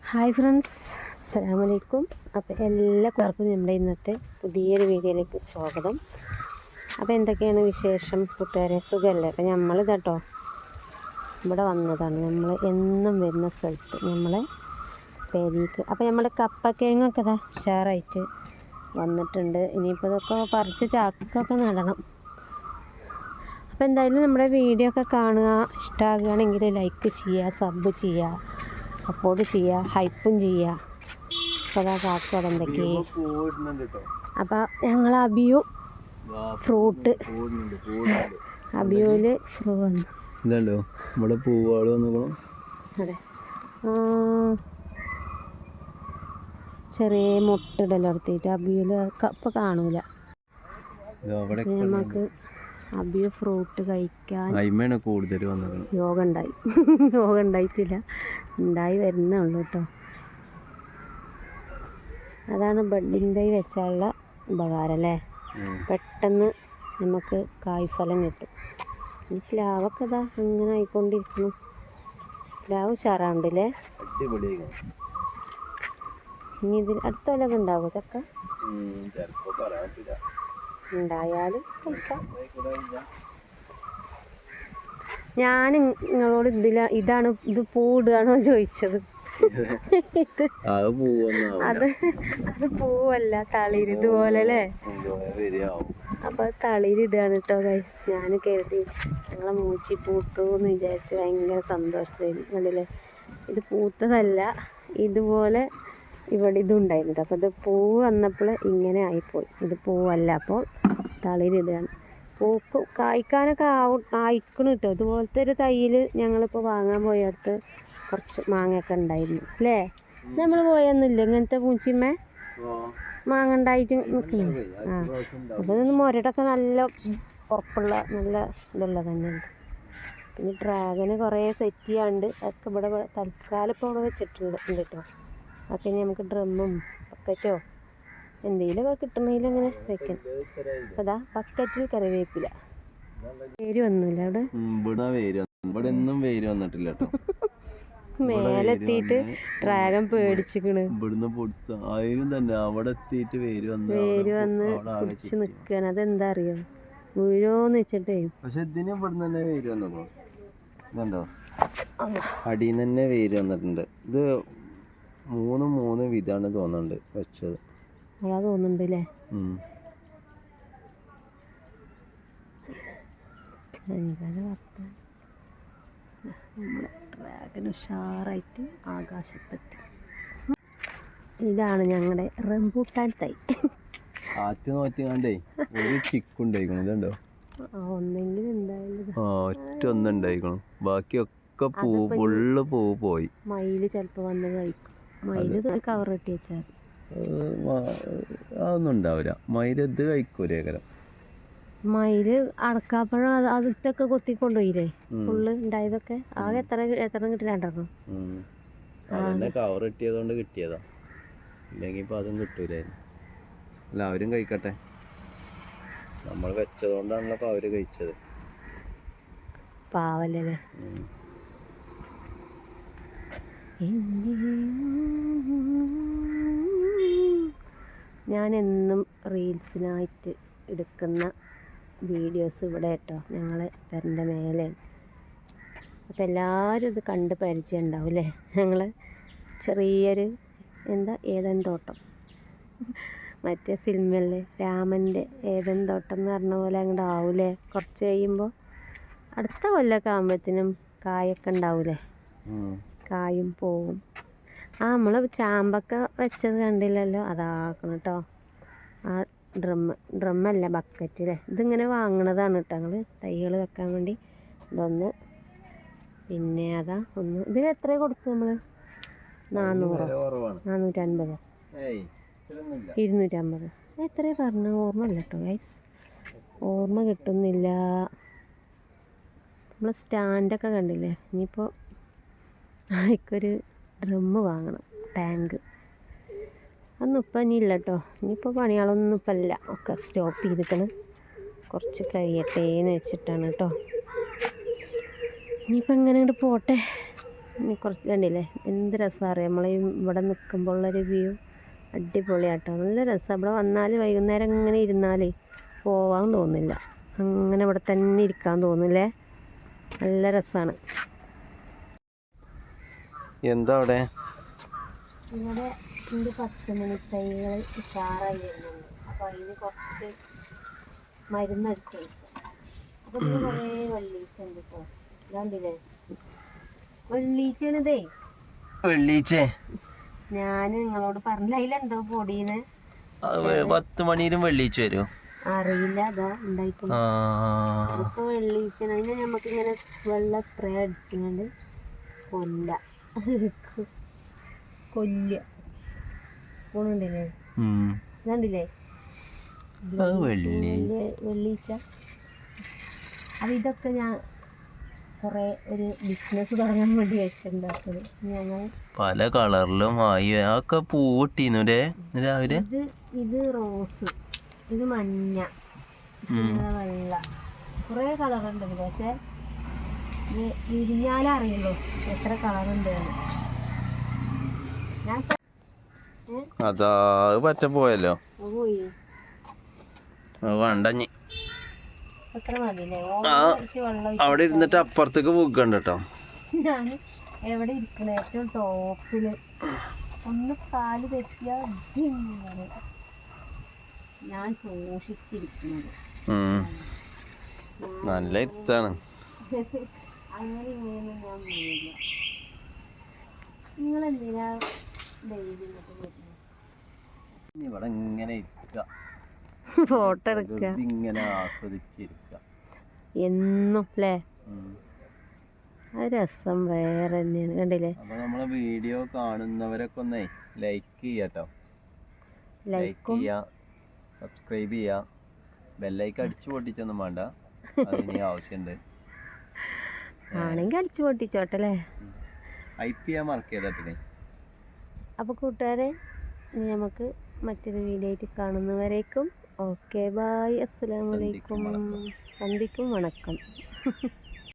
Hi friends, അസ്സലാമു അലൈക്കും. അപ്പോൾ എല്ലാവർക്കും നമ്മുടെ ഇന്നത്തെ പുതിയൊരു വീഡിയോയിലേക്ക് സ്വാഗതം. അപ്പോൾ എന്തൊക്കെയാണ് വിശേഷം കൂട്ടുകാരെ, സുഖമല്ലേ? അപ്പോൾ നമ്മളിതാട്ടോ ഇവിടെ വന്നതാണ്, നമ്മൾ എന്നും വരുന്ന സ്ഥലത്ത് നമ്മളെ പെരീക്ക്. അപ്പോൾ നമ്മുടെ കപ്പക്കിഴങ്ങൊക്കെ ഇതാ ഉഷാറായിട്ട് വന്നിട്ടുണ്ട്. ഇനിയിപ്പോൾ ഇതൊക്കെ പറിച്ച് ചാക്കൊക്കെ നടണം. അപ്പോൾ എന്തായാലും നമ്മുടെ വീഡിയോ ഒക്കെ കാണുക, ഇഷ്ടമാകുകയാണെങ്കിൽ ലൈക്ക് ചെയ്യുക, സബ് ചെയ്യുക, സപ്പോർട്ട് ചെയ്യുക, ഹൈപ്പും ചെയ്യുക. അപ്പോൾ അതാ കാക്കോടെ എന്തൊക്കെ. അപ്പോൾ ഞങ്ങൾ അബിയു ഫ്രൂട്ട് അബിയൂല് ഇതല്ലോ ഇവിടെ പൂവാള് വന്നു. അതെ, ചെറിയ മുട്ടിടല്ലോ എടുത്തിട്ട് അബിയൂല് ഇപ്പം കാണൂല. നമുക്ക് അബിയു ഫ്രൂട്ട് കഴിക്കാൻ കൂടുതൽ യോഗ ഉണ്ടായി യോഗ ഉണ്ടായിട്ടില്ല, ഉണ്ടായി വരുന്നേ ഉള്ളൂ കേട്ടോ. അതാണ് ബഡിങ് തൈ വെച്ചാലുള്ള ഉപകാരം അല്ലേ. പെട്ടെന്ന് നമുക്ക് കായ്ഫലം കിട്ടും. ഈ പ്ലാവൊക്കെ ഇതാ അങ്ങനെ ആയിക്കൊണ്ടിരിക്കുന്നു. പ്ലാവ് ഉഷാറാണ്ടല്ലേ. ഇനി ഇതിൽ അടുത്ത കൊല്ലമൊക്കെ ഉണ്ടാകുമോ ചക്ക? ഉണ്ടായാലും കഴിക്കാം. ഞാൻ നിങ്ങളോട് ഇതാണ് ഇത് പൂടുകയാണോ ചോദിച്ചത്. അത് പൂവല്ല, തളിര് ഇതുപോലെ അല്ലേ. അപ്പൊ തളിരിടുകയാണ് കേട്ടോ ഗൈസ്. ഞാൻ കരുതി ഞങ്ങളെ മൂച്ചി പൂത്തു എന്ന് വിചാരിച്ച് ഭയങ്കര സന്തോഷത്തിലായിരുന്നു. കണ്ടില്ലേ, ഇത് പൂത്തതല്ല, ഇതുപോലെ ഇവിടെ ഇതുണ്ടായിരുന്നു. അപ്പോൾ ഇത് പൂവ് വന്നപ്പോൾ ഇങ്ങനെ ആയിപ്പോയി. ഇത് പൂവല്ല, അപ്പോൾ തളിരിടുകയാണ്. പൂക്കും കായ്ക്കാനൊക്കെ ആയിക്കണം കേട്ടോ. ഇതുപോലത്തെ ഒരു തൈയിൽ ഞങ്ങളിപ്പോൾ വാങ്ങാൻ പോയടുത്ത് കുറച്ച് മാങ്ങയൊക്കെ ഉണ്ടായിരുന്നു അല്ലേ. നമ്മൾ പോയൊന്നുമില്ല ഇങ്ങനത്തെ പൂച്ചിമ്മ മാങ്ങ ഉണ്ടായിട്ട് നിൽക്കുന്നു. അപ്പോൾ ഇതൊന്ന് മുരടൊക്കെ നല്ല ഉറപ്പുള്ള നല്ല ഇതുള്ള തന്നെയുണ്ട്. പിന്നെ ഡ്രാഗന് കുറേ സെറ്റ് ചെയ്യാണ്ട് അതൊക്കെ ഇവിടെ തൽക്കാലം ഇപ്പോൾ ഇവിടെ വെച്ചിട്ടുണ്ട് കേട്ടോ. അതൊക്കെ ഇനി നമുക്ക് ഡ്രമ്മും ബക്കറ്റോ എന്തെങ്കിലുമൊക്കെ കിട്ടണമെങ്കിൽ അങ്ങനെ വെക്കണം. അപ്പോൾ അതാ ബക്കറ്റിൽ കറിവേപ്പില. വേര് വന്നില്ല അവിടെ, വന്നിട്ടില്ല കേട്ടോ. മേലെത്തിയിട്ട് ഡ്രാഗൺ പേടിച്ചിക്കണ്. തന്നെ അവിടെ എത്തിയിട്ട് വേര് വന്ന് പിടിച്ച് നിൽക്കുകയാണ്. അതെന്താ അറിയോ, വീഴോന്ന് വെച്ചിട്ടേ. പക്ഷെ ഇതിന് ഇവിടെ തന്നെ വേര് വന്നോ, ഇതുണ്ടോ, അടിയിൽ തന്നെ വേര് വന്നിട്ടുണ്ട്. ഇത് മൂന്ന് വിധാണ് തോന്നുന്നുണ്ട് വെച്ചത്. അതാ തോന്നുന്നുണ്ട് അല്ലേ. ഡ്രാഗൺ ഉഷാറായിട്ട് ആകാശത്തെത്തി. ഇതാണ് ഞങ്ങളുടെ റംബൂട്ടാൻ തൈ. ഒരു ചിക്കുണ്ടായിക്കണോ, ഒന്നെങ്കിലും ഉണ്ടായാലും ഒറ്റ ഒന്നുണ്ടായിക്കണു, ബാക്കിയൊക്കെ ഫുള്ള് പൂവ് പോയി. മയില് ചിലപ്പോ വന്ന് കഴിക്കും. മയില് കവർ ഇട്ടി വെച്ചാൽ അതൊന്നും ഉണ്ടാവില്ല. മയില് ഇത് കഴിക്കൂലേക്കരം. മയില് അടക്കാപ്പഴം അതൊക്കെ കൊത്തിക്കൊണ്ടുപോയില്ലേ ഫുള്ള് ഉണ്ടായതൊക്കെ. ആകെ എത്ര കിട്ടി? 2 കവർ ഇട്ടിയതുകൊണ്ട് കിട്ടിയതാ, ഇല്ലെങ്കിൽ ഇപ്പൊ അതും കിട്ടൂലായിരുന്നു. എല്ലാവരും കഴിക്കട്ടെ, നമ്മൾ വെച്ചതുകൊണ്ടാണല്ലോ ഇപ്പൊ അവര് കഴിച്ചത്. പാവല്ലേ. ഞാൻ എന്നും റീൽസിനായിട്ട് എടുക്കുന്ന വീഡിയോസ് ഇവിടെ കേട്ടോ, ഞങ്ങൾ പെരൻ്റെ മേലെ. അപ്പോൾ എല്ലാവരും ഇത് കണ്ട് പരിചയം ഉണ്ടാവും അല്ലേ. ഞങ്ങൾ ചെറിയൊരു ഏതൻ തോട്ടം, മറ്റേ സിനിമയിലെ രാമൻ്റെ ഏതൻ തോട്ടം എന്ന് പറഞ്ഞ പോലെ അങ്ങോട്ട് ആവൂലേ. കുറച്ച് കഴിയുമ്പോൾ അടുത്ത കൊല്ലമൊക്കെ ആകുമ്പോഴത്തേനും കായൊക്കെ ഉണ്ടാവൂലേ, കായും പോവും. നമ്മൾ ചാമ്പക്ക വെച്ചത് കണ്ടില്ലല്ലോ, അതാക്കണം കേട്ടോ. ആ ഡ്രമ്മല്ല ബക്കറ്റ് അല്ലേ. ഇതിങ്ങനെ വാങ്ങണതാണ് കേട്ടോ ഞങ്ങൾ തൈകൾ വെക്കാൻ വേണ്ടി. ഇതൊന്ന്, പിന്നെ അതാ ഒന്ന്. ഇതിന് എത്ര കൊടുത്തു നമ്മൾ? 400, 450, 250 എത്ര പറഞ്ഞു ഓർമ്മയില്ല കേട്ടോ ഗൈസ്, ഓർമ്മ കിട്ടുന്നില്ല. നമ്മൾ സ്റ്റാൻഡൊക്കെ കണ്ടില്ലേ. ഇനിയിപ്പോൾ അതിക്കൊരു ഡ്രമ്മ് വാങ്ങണം, ടാങ്ക്. അതൊന്നും ഇപ്പം ഇനി ഇല്ല കേട്ടോ. ഇനിയിപ്പോൾ പണികളൊന്നും ഇപ്പം ഇല്ല, ഒക്കെ സ്റ്റോപ്പ് ചെയ്തിക്കണം. കുറച്ച് കഴിയട്ടെ എന്ന് വെച്ചിട്ടാണ് കേട്ടോ. ഇനിയിപ്പോൾ എങ്ങനെ പോട്ടെ. ഇനി കുറച്ച് കണ്ടില്ലേ എന്ത് രസമാണ് അറിയാം നമ്മൾ ഇവിടെ നിൽക്കുമ്പോൾ ഉള്ളൊരു വ്യൂ അടിപൊളിയാട്ടോ. നല്ല രസമാണ് ഇവിടെ വന്നാൽ വൈകുന്നേരം ഇങ്ങനെ ഇരുന്നാൽ പോവാൻ തോന്നില്ല, അങ്ങനെ ഇവിടെ തന്നെ ഇരിക്കാൻ തോന്നില്ലേ. നല്ല രസമാണ്. എന്താ അവിടെ ഇവിടെ എൻ്റെ 10 മണി തൈകൾ ഉഷാറായി വരുന്നുണ്ട്. അപ്പോൾ അതിന് കുറച്ച് മരുന്നടിച്ചു കൊടുക്കും. അപ്പോൾ ഇതിന് കുറേ വെള്ളീച്ച ഉണ്ട് കേട്ടോ. ഇതാണ്ടില്ലേ വെള്ളീച്ചയാണിതേ. വെള്ളീച്ചേ ഞാൻ നിങ്ങളോട് പറഞ്ഞില്ല അതിലെന്തോ പൊടിയെന്ന്. 10 മണിയിലും വെള്ളീച്ച വരുമോ അറിയില്ല. അതാ ഉണ്ടായിട്ടുണ്ട്. ഇപ്പൊ വെള്ളീച്ചാണ്. അതിനെ നമുക്കിങ്ങനെ വെള്ള സ്പ്രേ അടിച്ചുകൊണ്ട് കൊല്ല പോണുണ്ടല്ലേ. ഇതുണ്ടില്ലേ വെള്ളീച്ച. അപ്പം ഇതൊക്കെ ഞാൻ കുറേ ഒരു ബിസിനസ് തുടങ്ങാൻ വേണ്ടി വെച്ചിട്ടുണ്ടാക്കുന്നത്. ഞങ്ങൾ പല കളറിലും ആയി ഒക്കെ പൂവിട്ടീന്നു രാവിലെ. ഇത് റോസ്, ഇത് മഞ്ഞ, വെള്ള, കുറേ കളറുണ്ട് ഇതിൽ. പക്ഷെ ഇത് വിരിഞ്ഞാലേ അറിയുള്ളൂ എത്ര കളറുണ്ട്. ഞാൻ അതാ പറ്റ പോയല്ലോ പോയി വേണ്ടഞ്ഞി. അത്ര മതില്ലേ. അവിടെ ഇരുന്നിട്ട് അപ്പുറത്തേക്ക് പോക്കണ്ട കേട്ടോ. ഞാൻ എവിടെ ഇരിക്കണ ഏറ്റവും ടോപ്പില് ഒന്ന് കാല് തെറ്റിയ ഞാൻ സൂക്ഷിച്ചിരിക്കുന്നത്. നല്ല ഇരുത്താണ്. അങ്ങനെ ഇങ്ങനെയൊന്നും ഞാൻ വീഴില്ല. നിങ്ങളെന്തിനാ ഡെയിലി ഇവിടെ ഇങ്ങനെ ഇരിക്കുക, ഫോട്ടോ എടുക്കുക, ഇങ്ങനെ ആസ്വദിച്ചിരിക്കുക എന്നും അല്ലേ. ആ രസം വേറെ തന്നെയാണ്. കണ്ടില്ലേ. അപ്പൊ നമ്മളെ വീഡിയോ കാണുന്നവരൊക്കെ ഒന്നേ ലൈക്ക് ചെയ്യാട്ടോ. ലൈക്ക് ചെയ്യാ, സബ്സ്ക്രൈബ് ചെയ്യാ, ബെല്ലൈക്ക് അടിച്ചു പൊട്ടിച്ചൊന്നും വേണ്ട, അതിന് ആവശ്യമുണ്ട്. ആണെങ്കിൽ അടിച്ചു പൊട്ടിച്ചോട്ടല്ലേ. ഹൈപ്പ് ചെയ്യാൻ മറക്കരുതേ. അപ്പോൾ കൂട്ടുകാരെ ഇനി നമുക്ക് മറ്റൊരു വീഡിയോ ആയിട്ട് കാണുന്നവരേക്കും ഓക്കെ ബായ്. അസ്സലാമു അലൈക്കും. സന്ധിക്കും വണക്കം.